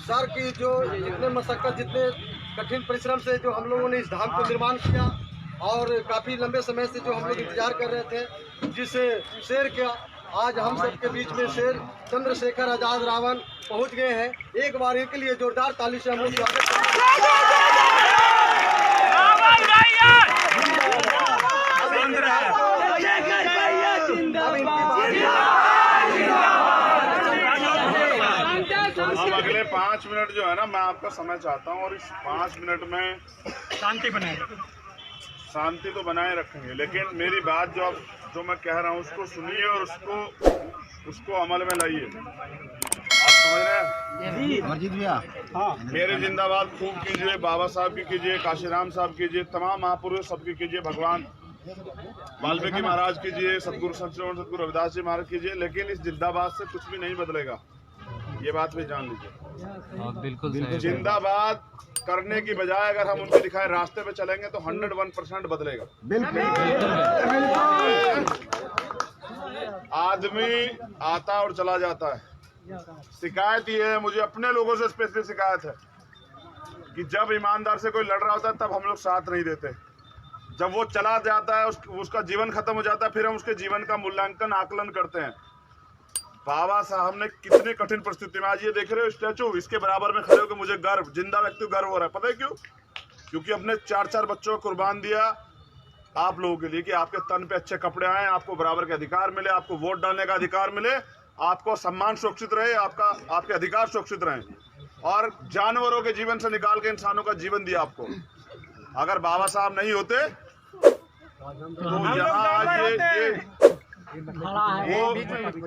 Sir की जो जितने मशक्कत, जितने कठिन परिश्रम से जो हम लोगों ने इस धाम को निर्माण किया और काफ़ी लंबे समय से जो हम लोग इंतजार कर रहे थे, जिस शेर का आज हम सब के बीच में शेर चंद्रशेखर आजाद रावण पहुंच गए हैं। एक बार इनके लिए जोरदार ताली से हम लोग स्वागत करते अब अगले 5 मिनट जो है ना, मैं आपका समय चाहता हूँ और इस 5 मिनट में शांति तो बनाए रखेंगे, लेकिन मेरी बात जो मैं कह रहा हूँ उसको सुनिए और उसको अमल में लाइए। आप समझ रहे हैं? हाँ, मेरे जिंदाबाद खूब कीजिए, बाबा साहब की कीजिए, काशीराम साहब कीजिए, तमाम महापुरुष सबकी कीजिए, भगवान वाल्मीकि महाराज कीजिए, सदगुरु सदगुरु रविदास जी महाराज कीजिए, लेकिन इस जिंदाबाद से कुछ भी नहीं बदलेगा। ये बात भी जान लीजिए। बिल्कुल जिंदाबाद करने की बजाय अगर हम उनके दिखाए रास्ते पे चलेंगे तो 101% बदलेगा। आदमी आता और चला जाता है। शिकायत ये है, मुझे अपने लोगों से स्पेशली शिकायत है कि जब ईमानदार से कोई लड़ रहा होता है तब हम लोग साथ नहीं देते। जब वो चला जाता है, उसका जीवन खत्म हो जाता है, फिर हम उसके जीवन का मूल्यांकन आकलन करते हैं। बाबा साहब ने कितने कठिन परिस्थिति में, आज ये देख रहे हो स्टैचू, इसके बराबर में खड़े होकर मुझे गर्व, जिंदा व्यक्ति गर्व हो रहा है। पता है क्यों? क्योंकि अपने 4 बच्चों को कुर्बान दिया आप लोगों के लिए कि आपके तन पे अच्छे कपड़े आए, आपको बराबर के अधिकार मिले, आपको वोट डालने का अधिकार मिले, आपको सम्मान सुरक्षित रहे, आपके अधिकार सुरक्षित रहे, और जानवरों के जीवन से निकाल के इंसानों का जीवन दिया आपको। अगर बाबा साहब नहीं होते तो यहाँ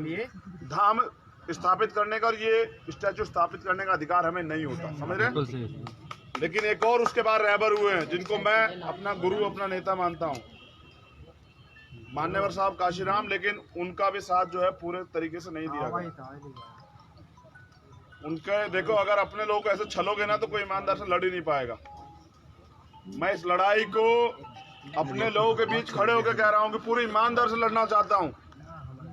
ये धाम स्थापित करने का और ये स्टैचू स्थापित करने का अधिकार हमें नहीं होता। समझ रहे हैं? लेकिन एक और उसके बाद रहबर हुए हैं जिनको मैं अपना गुरु, अपना नेता मानता हूँ, मान्यवर साहब काशीराम, लेकिन उनका भी साथ जो है पूरे तरीके से नहीं दिया गया। उनके देखो, अगर अपने लोग ऐसे छलोगे ना तो कोई ईमानदार से लड़ ही नहीं पाएगा। मैं इस लड़ाई को अपने लोगों के बीच खड़े होकर कह रहा हूँ कि पूरी ईमानदार से लड़ना चाहता हूँ।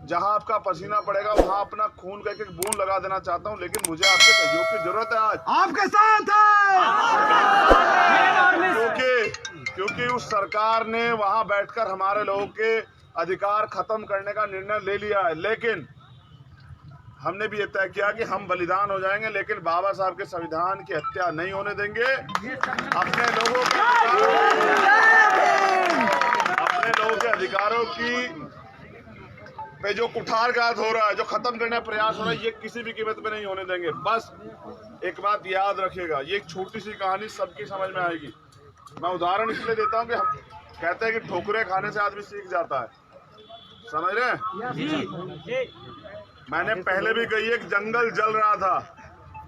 जहाँ आपका पसीना पड़ेगा वहाँ अपना खून का एक बूंद लगा देना चाहता हूँ, लेकिन मुझे आपके सहयोग की जरूरत है। आज आपके साथ है, क्योंकि उस सरकार ने वहाँ बैठकर हमारे लोगों के अधिकार खत्म करने का निर्णय ले लिया है, लेकिन हमने भी ये तय किया कि हम बलिदान हो जाएंगे, लेकिन बाबा साहब के संविधान की हत्या नहीं होने देंगे। अपने लोगों के अधिकारों की पे जो कुठारघात हो रहा है, जो खत्म करने का प्रयास हो रहा है, ये किसी भी कीमत पे नहीं होने देंगे। बस एक बात याद रखिएगा, ये एक छोटी सी कहानी सबकी समझ में आएगी। मैं उदाहरण इसलिए देता हूँ कि हम कहते हैं कि ठोकरे खाने से आदमी सीख जाता है। समझ रहे हैं? मैंने पहले भी कही है कि जंगल जल रहा था,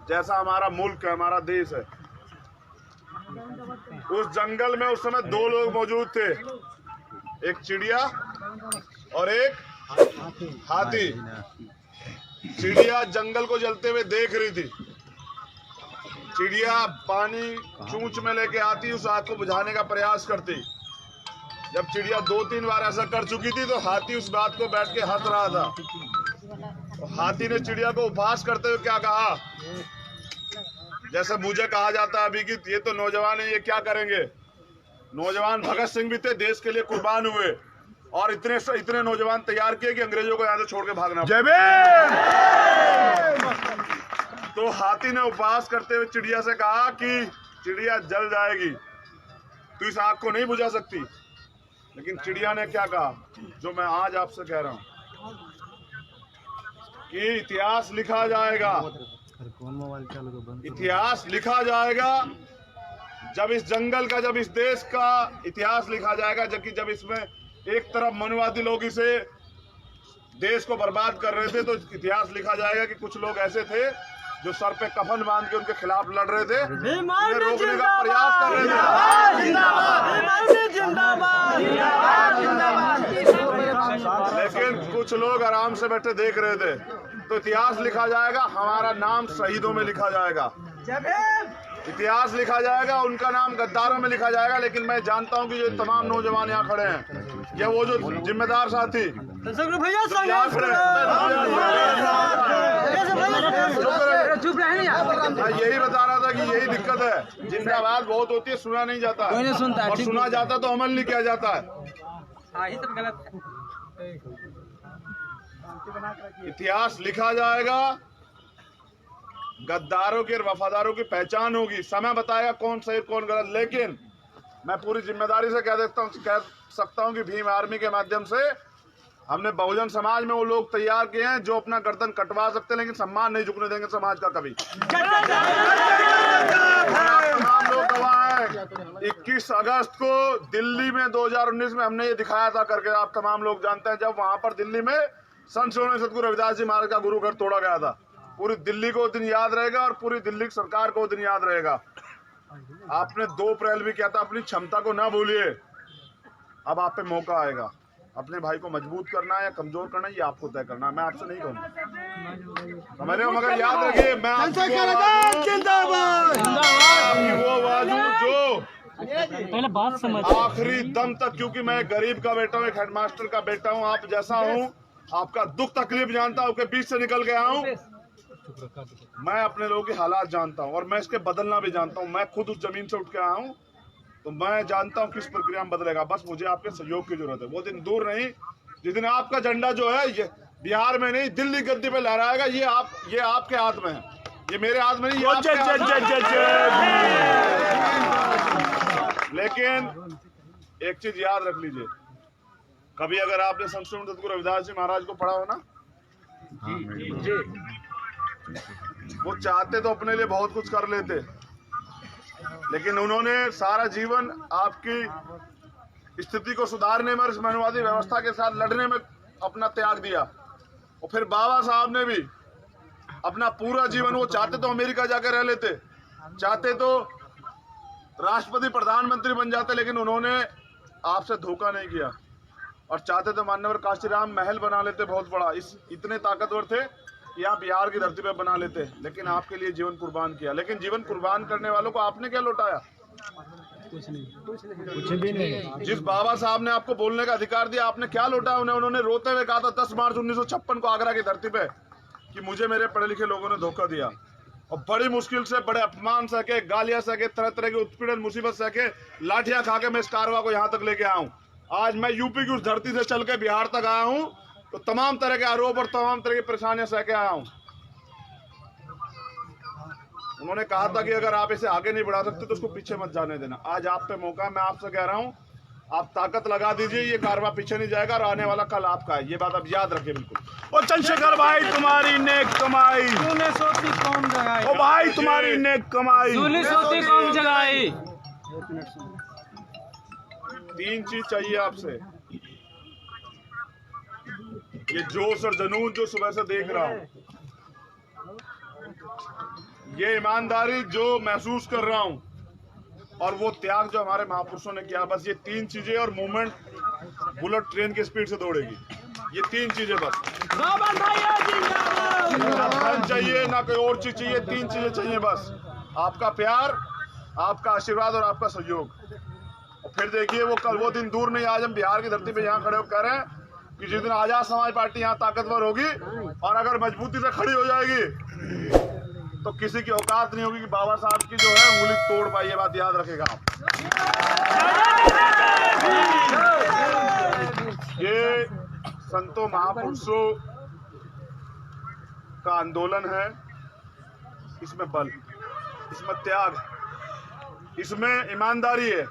जैसा हमारा मुल्क है, हमारा देश है। उस जंगल में उस समय 2 लोग मौजूद थे, एक चिड़िया और एक हाथी। चिड़िया जंगल को जलते हुए देख रही थी। चिड़िया पानी चूंच में लेके आती, उस आग को बुझाने का प्रयास करती। जब चिड़िया 2-3 बार ऐसा कर चुकी थी तो हाथी उस बात को बैठ के हंस रहा था। तो हाथी ने चिड़िया को उपहास करते हुए क्या कहा, जैसे मुझे कहा जाता है अभी कि ये तो नौजवान है, ये क्या करेंगे। नौजवान भगत सिंह भी थे, देश के लिए कुर्बान हुए, और इतने नौजवान तैयार किए कि अंग्रेजों को यहाँ से छोड़ के भागना। जय भीम। तो हाथी ने उपहास करते हुए चिड़िया से कहा कि चिड़िया जल जाएगी, तू इस आग को नहीं बुझा सकती। लेकिन चिड़िया ने क्या कहा, जो मैं आज आपसे कह रहा हूं कि इतिहास लिखा जाएगा, इतिहास लिखा जाएगा जब इस जंगल का, जब इस देश का इतिहास लिखा जाएगा, जब इसमें एक तरफ मनुवादी लोग इसे देश को बर्बाद कर रहे थे, तो इतिहास लिखा जाएगा कि कुछ लोग ऐसे थे जो सर पे कफन बांध के उनके खिलाफ लड़ रहे थे, उन्हें रोकने का प्रयास कर रहे थे, लेकिन कुछ लोग आराम से बैठे देख रहे थे। तो इतिहास लिखा जाएगा, हमारा नाम शहीदों में लिखा जाएगा, इतिहास लिखा जाएगा, उनका नाम गद्दारों में लिखा जाएगा। लेकिन मैं जानता हूं कि जो तमाम नौजवान यहाँ खड़े हैं, या वो जो जिम्मेदार साथी यही बता रहा था कि यही दिक्कत है, जिंदाबाद बहुत होती है, सुना नहीं जाता कोई नहीं सुनता है, और ठीक सुना जाता तो अमल नहीं किया जाता है। हाँ, ये सब गलत है। इतिहास लिखा जाएगा, गद्दारों के और वफादारों की पहचान होगी, समय बताएगा कौन सही कौन गलत। लेकिन मैं पूरी जिम्मेदारी से कह सकता हूं कि भीम आर्मी के माध्यम से हमने बहुजन समाज में वो लोग तैयार किए हैं जो अपना गर्दन कटवा सकते हैं, लेकिन सम्मान नहीं झुकने देंगे समाज का कभी। तमाम लोग गवाह हैं। 21 अगस्त को दिल्ली में 2019 में हमने ये दिखाया था करके, आप तमाम लोग जानते हैं, जब वहां पर दिल्ली में संत श्रोमणी सतगुरु रविदास जी महाराज का गुरु घर तोड़ा गया था। पूरी दिल्ली को दिन याद रहेगा और पूरी दिल्ली की सरकार को दिन याद रहेगा। आपने 2 अप्रैल भी किया था, अपनी क्षमता को ना भूलिए। अब आप पे मौका आएगा, अपने भाई को मजबूत करना है या कमजोर करना है ये आपको तय करना है, मैं आपसे नहीं कहूँगा, समझ रहे हो। मगर याद रखिए, मैं आपकी वो आवाज हूँ जो पहले बात समझ आखिरी दम तक, क्योंकि मैं एक गरीब का बेटा हूँ, एक हेडमास्टर का बेटा हूँ, आप जैसा हूँ, आपका दुख तकलीफ जानता हूँ, आपके बीच से निकल गया हूँ। मैं अपने लोगों के हालात जानता हूँ और मैं इसके बदलना भी जानता हूँ। मैं खुद उस जमीन से उठ के आया हूँ, तो मैं जानता हूँ किस प्रक्रिया में बदलेगा। बस मुझे आपके सहयोग की जरूरत है। वो दिन दूर नहीं जिस दिन आपका झंडा जो है ये बिहार में नहीं दिल्ली गद्दी पे लहराएगा। ये आपके हाथ में है, ये मेरे हाथ में नहीं, ये आपके हाथ में। लेकिन एक चीज याद रख लीजिए, कभी अगर आपने संत श्रोमणी सतगुरु रविदास जी महाराज को पढ़ा हो ना, वो चाहते तो अपने लिए बहुत कुछ कर लेते, लेकिन उन्होंने सारा जीवन आपकी स्थिति को सुधारने में, इस मनवादी व्यवस्था के साथ लड़ने में अपना त्याग दिया। और फिर बाबा साहब ने भी अपना पूरा जीवन, वो चाहते तो अमेरिका जाकर रह लेते, चाहते तो राष्ट्रपति प्रधानमंत्री बन जाते, लेकिन उन्होंने आपसे धोखा नहीं किया। और चाहते तो मान्यवर काशीराम महल बना लेते बहुत बड़ा, इतने ताकतवर थे कि आप बिहार की धरती पर बना लेते, लेकिन आपके लिए जीवन कुर्बान किया। लेकिन जीवन कुर्बान करने वालों को आपने क्या लौटाया? कुछ भी नहीं। जिस बाबा साहब ने आपको बोलने का अधिकार दिया, आपने क्या लौटाया उन्हें? उन्होंने रोते हुए कहा था 10 मार्च 1956 को आगरा की धरती पे कि मुझे मेरे पढ़े लिखे लोगों ने धोखा दिया। और बड़ी मुश्किल से, बड़े अपमान सके, गालियां सके, तरह तरह की उत्पीड़न मुसीबत सके, लाठियां खा के मैं इस कारवा को यहाँ तक लेके आया हूँ। आज मैं यूपी की उस धरती से चल के बिहार तक आया हूँ, तो तमाम तरह के आरोप और तमाम तरह की परेशानियां सह के आया हूँ। उन्होंने कहा था कि अगर आप इसे आगे नहीं बढ़ा सकते तो उसको पीछे मत जाने देना। आज आप पे मौका है, मैं आपसे कह रहा हूँ, आप ताकत लगा दीजिए, ये कारवा पीछे नहीं जाएगा और आने वाला कल आपका है। ये बात आप याद रखिए बिल्कुल। ओ चंद्रशेखर भाई, तुम्हारी नेक कमाई, ओ भाई तुम्हारी नेक कमाई, कौन जगाई। 3 चीज चाहिए आपसे, ये जोश और जुनून जो सुबह से देख रहा हूं, ये ईमानदारी जो महसूस कर रहा हूं, और वो त्याग जो हमारे महापुरुषों ने किया, बस ये 3 चीजें। और मूवमेंट बुलेट ट्रेन की स्पीड से दौड़ेगी, ये 3 चीजें बस। ना धन चाहिए, ना कोई और चीज चाहिए, 3 चीजें चाहिए बस। आपका प्यार, आपका आशीर्वाद और आपका सहयोग। और फिर देखिए वो कल, वो दिन दूर नहीं, आज हम बिहार की धरती पे यहाँ खड़े होकर कह रहे हैं कि जिस दिन आजाद समाज पार्टी यहाँ ताकतवर होगी और अगर मजबूती से खड़ी हो जाएगी तो किसी की औकात नहीं होगी कि बाबा साहब की जो है उंगली तोड़ पाई। ये बात याद रखेगा आप। ये संतों महापुरुषों का आंदोलन है, इसमें बल, इसमें त्याग, इसमें ईमानदारी है,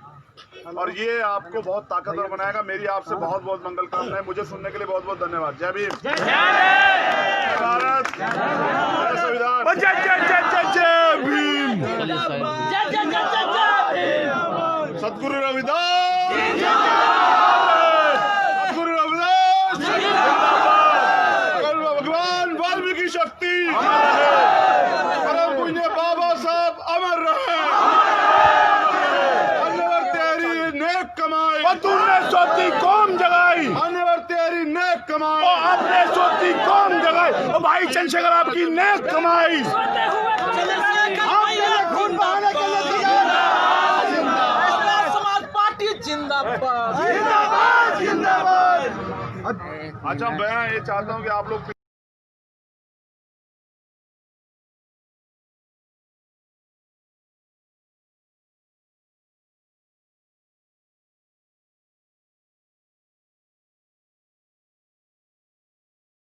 और ये आपको बहुत ताकतवर बनाएगा। मेरी आपसे बहुत बहुत मंगल कामनाएं। मुझे सुनने के लिए बहुत बहुत धन्यवाद। जय भीम, जय भारत, जय संविधान, जय भीम, सतगुरु रविदास, सतगुरु रविदास, भगवान वाल्मीकि शक्ति, परम पुण्य बाबा साहब अमर रहे। तूने सोती कौम जगाई, अनवर तेरी नेक कमाई, आपने सोती कौम जगाई। ओ भाई चंद्रशेखर, आपकी नेक कमाई। समाज पार्टी जिंदाबाद। अच्छा, मैं ये चाहता हूँ कि आप लोग